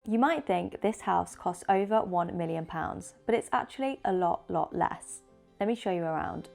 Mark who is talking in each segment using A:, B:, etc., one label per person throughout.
A: You might think this house costs over £1 million, but it's actually a lot less. Let me show you around.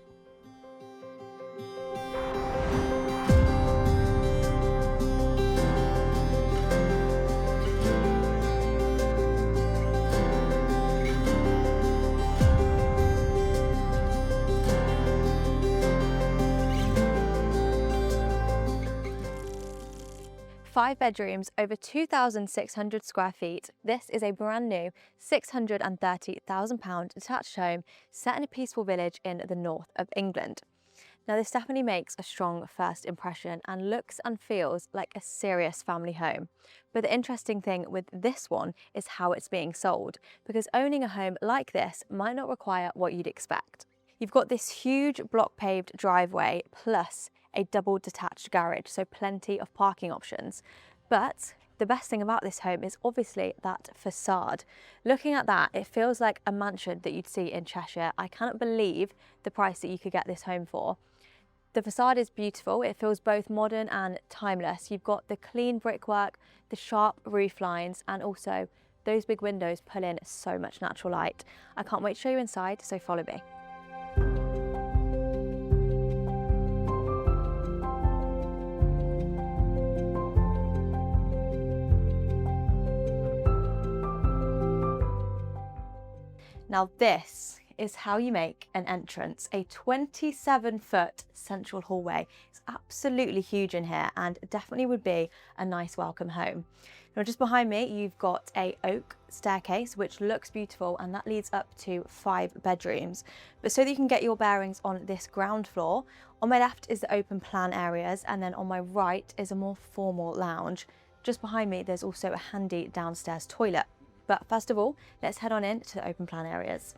A: Five bedrooms, over 2,600 square feet. This is a brand new £630,000 detached home set in a peaceful village in the north of England. Now this definitely makes a strong first impression and looks and feels like a serious family home. But the interesting thing with this one is how it's being sold, because owning a home like this might not require what you'd expect. You've got this huge block paved driveway plus a double detached garage, so plenty of parking options. But the best thing about this home is obviously that facade. Looking at that, it feels like a mansion that you'd see in Cheshire. I cannot believe the price that you could get this home for. The facade is beautiful. It feels both modern and timeless. You've got the clean brickwork, the sharp roof lines, and also those big windows pull in so much natural light. I can't wait to show you inside, so follow me. Now this is how you make an entrance. A 27-foot central hallway. It's absolutely huge in here and definitely would be a nice welcome home. Now just behind me you've got a oak staircase which looks beautiful, and that leads up to 5 bedrooms. But so that you can get your bearings on this ground floor, on my left is the open plan areas, and then on my right is a more formal lounge. Just behind me there's also a handy downstairs toilet. But first of all, let's head on in to the open plan areas.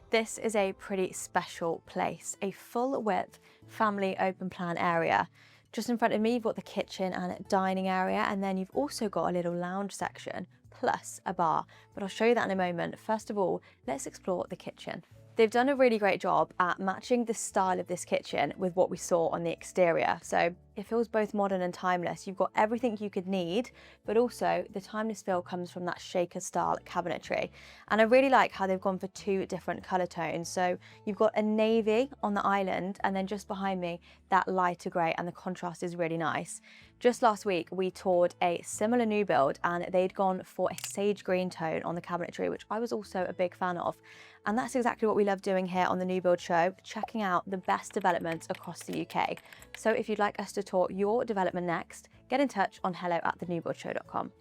A: This is a pretty special place, a full width family open plan area. Just in front of me, you've got the kitchen and dining area, and then you've also got a little lounge section plus a bar, but I'll show you that in a moment. First of all, let's explore the kitchen. They've done a really great job at matching the style of this kitchen with what we saw on the exterior. So it feels both modern and timeless. You've got everything you could need, but also the timeless feel comes from that shaker style cabinetry. And I really like how they've gone for 2 different color tones. So you've got a navy on the island, and then just behind me, that lighter gray, and the contrast is really nice. Just last week, we toured a similar new build and they'd gone for a sage green tone on the cabinetry, which I was also a big fan of. And that's exactly what we love doing here on the New Build Show, checking out the best developments across the UK. So if you'd like us to tour your development next, get in touch on hello@thenewbuildshow.com.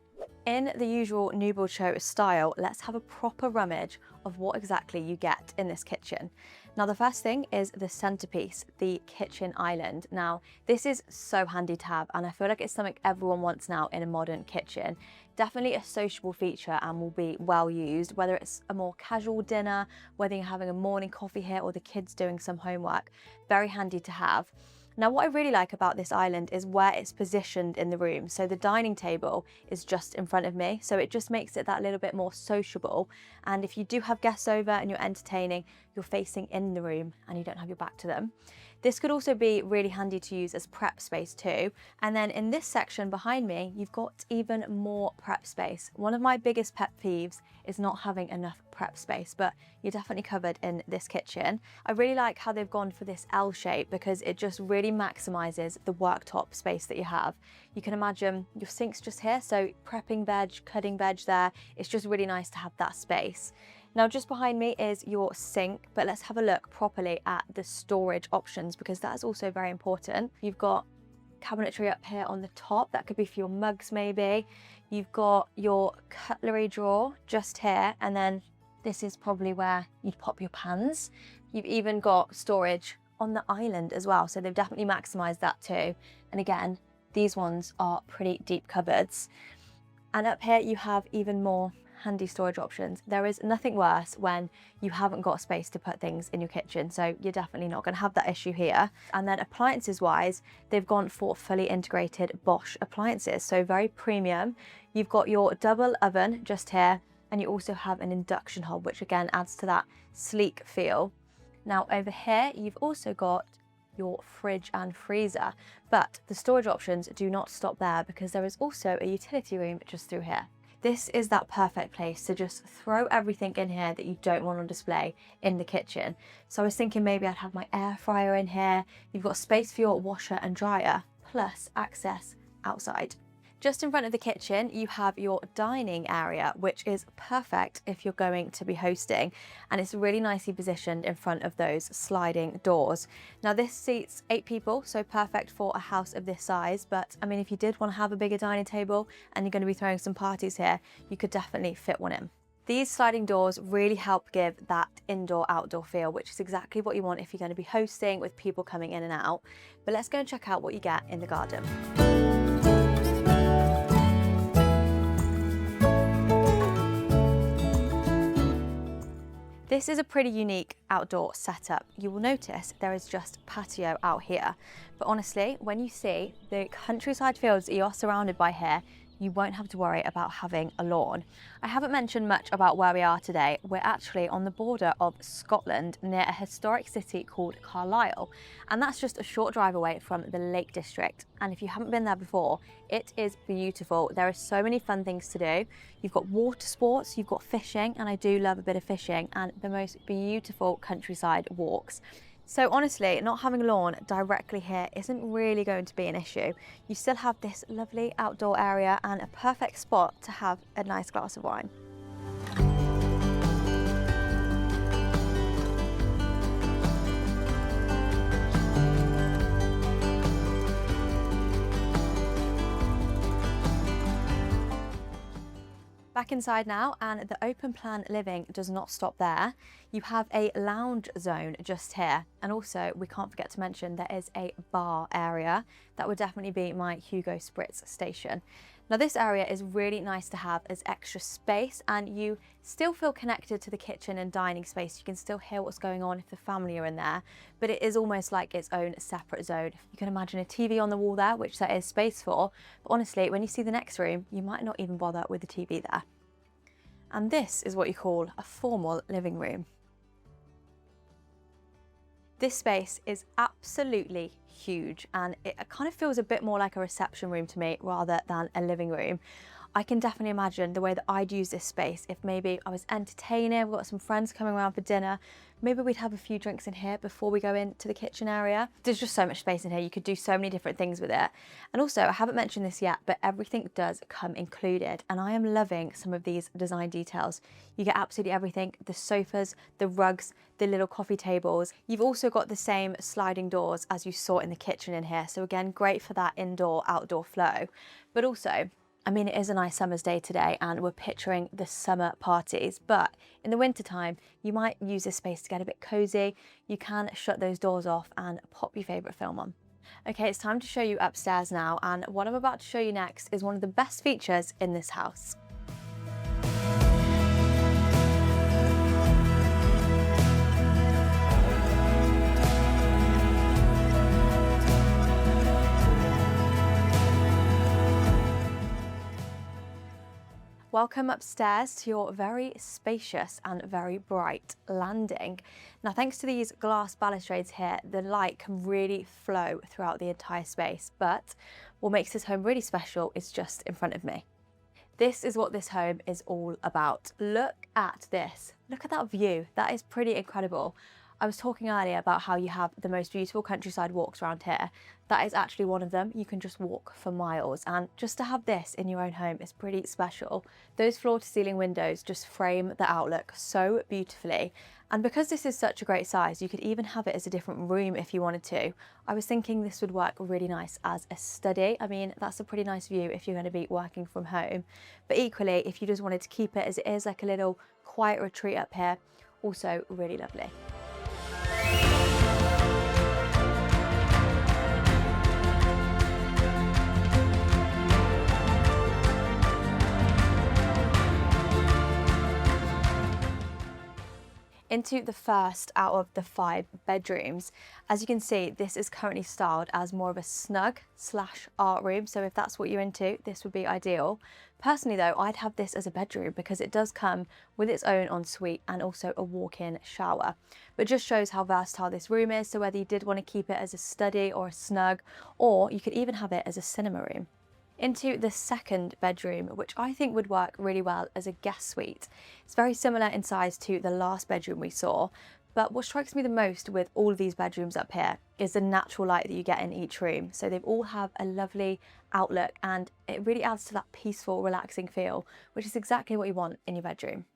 A: In the usual New Build Show style, let's have a proper rummage of what exactly you get in this kitchen. Now the first thing is the centerpiece, the kitchen island. Now this is so handy to have, and I feel like it's something everyone wants now in a modern kitchen. Definitely a sociable feature and will be well used, whether it's a more casual dinner, whether you're having a morning coffee here or the kids doing some homework. Very handy to have. Now what I really like about this island is where it's positioned in the room. So the dining table is just in front of me, so it just makes it that little bit more sociable. And if you do have guests over and you're entertaining, you're facing in the room and you don't have your back to them. This could also be really handy to use as prep space too. And then in this section behind me, you've got even more prep space. One of my biggest pet peeves is not having enough prep space, but you're definitely covered in this kitchen. I really like how they've gone for this L shape because it just really maximizes the worktop space that you have. You can imagine your sink's just here, so prepping veg, cutting veg there. It's just really nice to have that space. Now just behind me is your sink, but let's have a look properly at the storage options because that is also very important. You've got cabinetry up here on the top, that could be for your mugs maybe. You've got your cutlery drawer just here, and then this is probably where you'd pop your pans. You've even got storage on the island as well, so they've definitely maximised that too. And again, these ones are pretty deep cupboards. And up here you have even more handy storage options. There is nothing worse when you haven't got space to put things in your kitchen, so you're definitely not going to have that issue here. And then appliances wise, they've gone for fully integrated Bosch appliances, so very premium. You've got your double oven just here, and you also have an induction hob, which again adds to that sleek feel. Now over here you've also got your fridge and freezer, but the storage options do not stop there because there is also a utility room just through here. This is that perfect place to just throw everything in here that you don't want on display in the kitchen. So I was thinking maybe I'd have my air fryer in here. You've got space for your washer and dryer, plus access outside. Just in front of the kitchen, you have your dining area, which is perfect if you're going to be hosting, and it's really nicely positioned in front of those sliding doors. Now this seats 8 people, so perfect for a house of this size, but I mean, if you did want to have a bigger dining table and you're going to be throwing some parties here, you could definitely fit one in. These sliding doors really help give that indoor-outdoor feel, which is exactly what you want if you're going to be hosting with people coming in and out. But let's go and check out what you get in the garden. This is a pretty unique outdoor setup. You will notice there is just patio out here, but honestly, when you see the countryside fields that you are surrounded by here, you won't have to worry about having a lawn. I haven't mentioned much about where we are today. We're actually on the border of Scotland near a historic city called Carlisle, and that's just a short drive away from the Lake District. And if you haven't been there before, it is beautiful. There are so many fun things to do. You've got water sports, you've got fishing, and I do love a bit of fishing, and the most beautiful countryside walks. So honestly, not having a lawn directly here isn't really going to be an issue. You still have this lovely outdoor area and a perfect spot to have a nice glass of wine. Back inside now, and the open plan living does not stop there. You have a lounge zone just here, and also we can't forget to mention there is a bar area. That would definitely be my Hugo Spritz station. Now this area is really nice to have as extra space, and you still feel connected to the kitchen and dining space. You can still hear what's going on if the family are in there, but it is almost like its own separate zone. You can imagine a TV on the wall there, which there is space for, but honestly, when you see the next room, you might not even bother with the TV there. And this is what you call a formal living room. This space is absolutely huge, and it kind of feels a bit more like a reception room to me rather than a living room. I can definitely imagine the way that I'd use this space if maybe I was entertaining, we've got some friends coming around for dinner, maybe we'd have a few drinks in here before we go into the kitchen area. There's just so much space in here, you could do so many different things with it. And also, I haven't mentioned this yet, but everything does come included, and I am loving some of these design details. You get absolutely everything, the sofas, the rugs, the little coffee tables. You've also got the same sliding doors as you saw in the kitchen in here, so again, great for that indoor-outdoor flow. But also, I mean, it is a nice summer's day today and we're picturing the summer parties, but in the winter time, you might use this space to get a bit cozy. You can shut those doors off and pop your favourite film on. Okay, it's time to show you upstairs now, and what I'm about to show you next is one of the best features in this house. Welcome upstairs to your very spacious and very bright landing. Now, thanks to these glass balustrades here, the light can really flow throughout the entire space, but what makes this home really special is just in front of me. This is what this home is all about. Look at this. Look at that view. That is pretty incredible. I was talking earlier about how you have the most beautiful countryside walks around here. That is actually one of them. You can just walk for miles, and just to have this in your own home is pretty special. Those floor to ceiling windows just frame the outlook so beautifully. And because this is such a great size, you could even have it as a different room if you wanted to. I was thinking this would work really nice as a study. I mean, that's a pretty nice view if you're going to be working from home. But equally, if you just wanted to keep it as it is, like a little quiet retreat up here, also really lovely. Into the first out of the 5 bedrooms. As you can see, this is currently styled as more of a snug / art room, so if that's what you're into, this would be ideal. Personally though, I'd have this as a bedroom because it does come with its own ensuite and also a walk-in shower. But it just shows how versatile this room is, so whether you did want to keep it as a study or a snug, or you could even have it as a cinema room. into the second bedroom, which I think would work really well as a guest suite. It's very similar in size to the last bedroom we saw, but what strikes me the most with all of these bedrooms up here is the natural light that you get in each room. So they all have a lovely outlook and it really adds to that peaceful, relaxing feel, which is exactly what you want in your bedroom.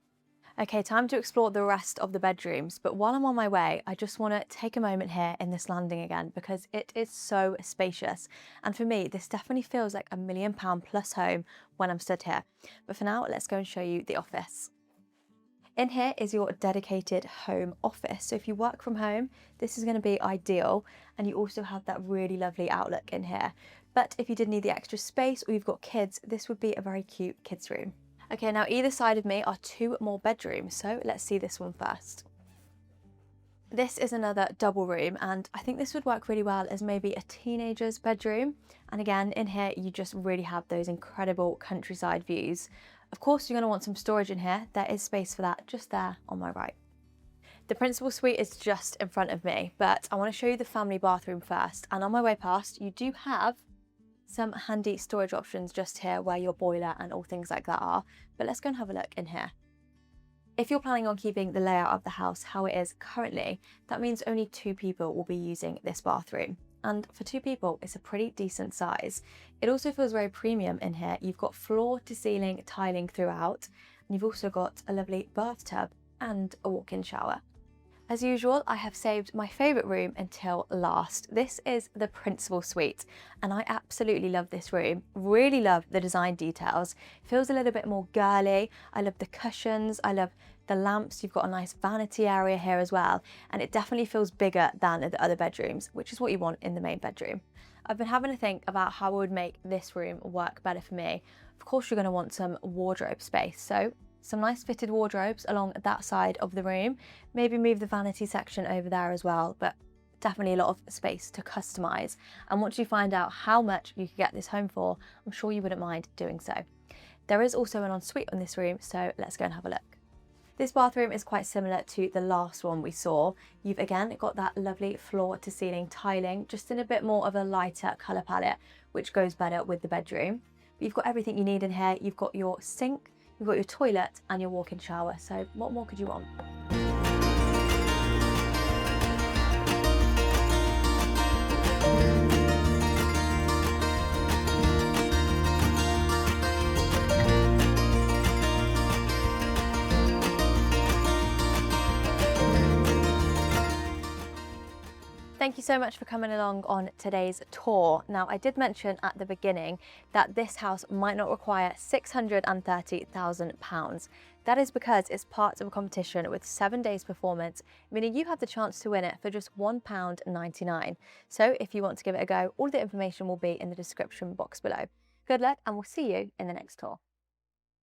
A: Okay, time to explore the rest of the bedrooms, but while I'm on my way, I just want to take a moment here in this landing again because it is so spacious. And for me, this definitely feels like £1 million plus home when I'm stood here. But for now, let's go and show you the office. In here is your dedicated home office. So if you work from home, this is going to be ideal. And you also have that really lovely outlook in here. But if you did need the extra space or you've got kids, this would be a very cute kids room. Okay, now either side of me are 2 more bedrooms, so let's see this one first. This is another double room, and I think this would work really well as maybe a teenager's bedroom. And again, in here, you just really have those incredible countryside views. Of course, you're going to want some storage in here. There is space for that just there on my right. The principal suite is just in front of me, but I want to show you the family bathroom first. And on my way past, you do have some handy storage options just here where your boiler and all things like that are, but let's go and have a look in here. If you're planning on keeping the layout of the house how it is currently, that means only 2 people will be using this bathroom. And for 2 people, it's a pretty decent size. It also feels very premium in here. You've got floor to ceiling tiling throughout, and you've also got a lovely bathtub and a walk-in shower. As usual, I have saved my favourite room until last. This is the principal suite, and I absolutely love this room. Really love the design details. It feels a little bit more girly. I love the cushions. I love the lamps. You've got a nice vanity area here as well, and it definitely feels bigger than the other bedrooms, which is what you want in the main bedroom. I've been having to think about how I would make this room work better for me. Of course, you're going to want some wardrobe space, so some nice fitted wardrobes along that side of the room. Maybe move the vanity section over there as well, but definitely a lot of space to customize. And once you find out how much you could get this home for, I'm sure you wouldn't mind doing so. There is also an ensuite in this room, so let's go and have a look. This bathroom is quite similar to the last one we saw. You've again got that lovely floor to ceiling tiling, just in a bit more of a lighter colour palette, which goes better with the bedroom. But you've got everything you need in here. You've got your sink, you've got your toilet and your walk-in shower, so what more could you want? Thank you so much for coming along on today's tour. Now, I did mention at the beginning that this house might not require £630,000. That is because it's part of a competition with 7 days performance, meaning you have the chance to win it for just £1.99. So if you want to give it a go, all the information will be in the description box below. Good luck, and we'll see you in the next tour.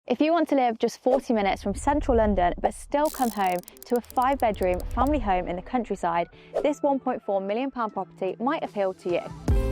A: If you want to live just 40 minutes from central London but still come home to a 5-bedroom family home in the countryside, this £1.4 million property might appeal to you.